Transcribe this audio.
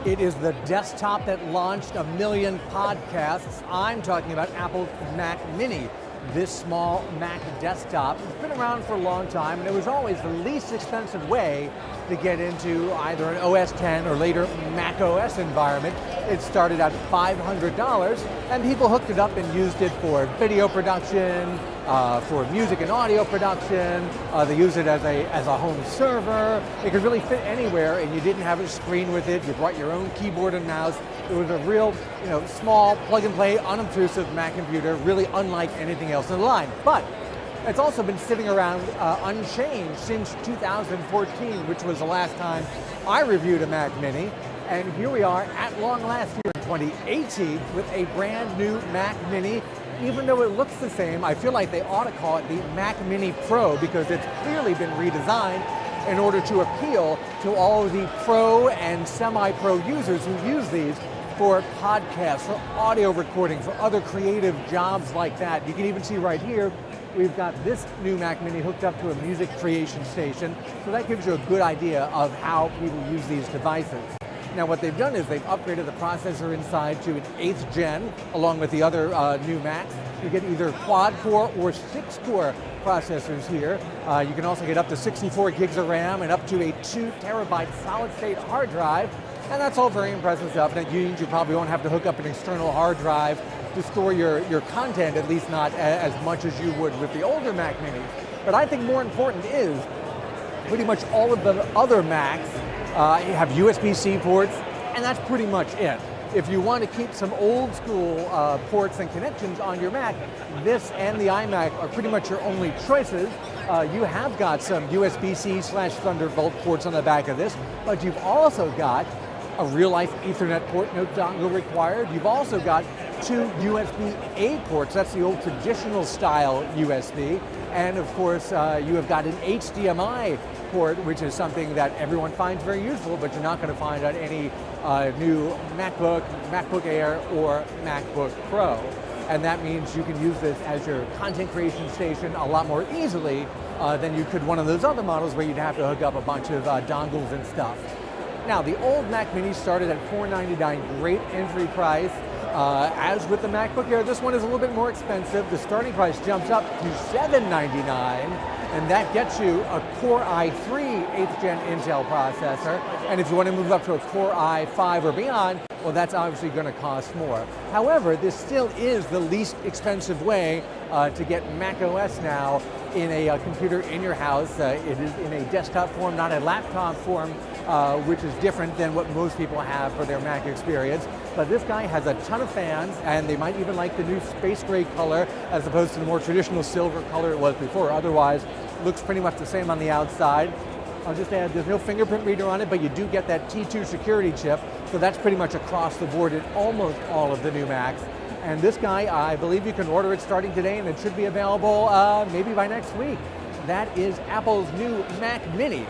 It is the desktop that launched a million podcasts. I'm talking about Apple's Mac Mini. This small Mac desktop has been around for a long time, and it was always the least expensive way to get into either an OS X or later MacOS environment. It started at $500, and people hooked it up and used it for video production, for music and audio production. They use it as a home server. It could really fit anywhere, and you didn't have a screen with it. You brought your own keyboard and mouse. It was a real, small, plug-and-play, unobtrusive Mac computer, really unlike anything else in the line. But it's also been sitting around unchanged since 2014, which was the last time I reviewed a Mac Mini. And here we are at long last, here in 2018, with a brand new Mac Mini. Even though it looks the same, I feel like they ought to call it the Mac Mini Pro, because it's clearly been redesigned in order to appeal to all of the pro and semi-pro users who use these for podcasts, for audio recording, for other creative jobs like that. You can even see right here, we've got this new Mac Mini hooked up to a music creation station, so that gives you a good idea of how people use these devices. Now what they've done is they've upgraded the processor inside to an 8th gen, along with the other new Macs. You get either quad-core or 6-core processors here. You can also get up to 64 gigs of RAM and up to a 2 terabyte solid-state hard drive. And that's all very impressive stuff. And that means you probably won't have to hook up an external hard drive to store your content, at least not as much as you would with the older Mac Minis. But I think more important is pretty much all of the other Macs have USB-C ports, and that's pretty much it. If you want to keep some old school ports and connections on your Mac, this and the iMac are pretty much your only choices. You have got some USB-C/Thunderbolt ports on the back of this, but you've also got a real-life Ethernet port, no dongle required. You've also got 2 USB-A ports. That's the old traditional style USB. And of course, you have got an HDMI port, which is something that everyone finds very useful, but you're not going to find on any new MacBook, MacBook Air, or MacBook Pro. And that means you can use this as your content creation station a lot more easily than you could one of those other models where you'd have to hook up a bunch of dongles and stuff. Now, the old Mac Mini started at $499, great entry price. As with the MacBook Air, this one is a little bit more expensive. The starting price jumps up to $799, and that gets you a Core i3 8th gen Intel processor. And if you want to move up to a Core i5 or beyond, well, that's obviously going to cost more. However, this still is the least expensive way to get macOS now in a computer in your house. It is in a desktop form, not a laptop form, which is different than what most people have for their Mac experience. But this guy has a ton of fans, and they might even like the new space gray color as opposed to the more traditional silver color it was before. Otherwise, looks pretty much the same on the outside. I'll just add, there's no fingerprint reader on it, but you do get that T2 security chip, so that's pretty much across the board in almost all of the new Macs. And this guy, I believe you can order it starting today, and it should be available maybe by next week. That is Apple's new Mac Mini.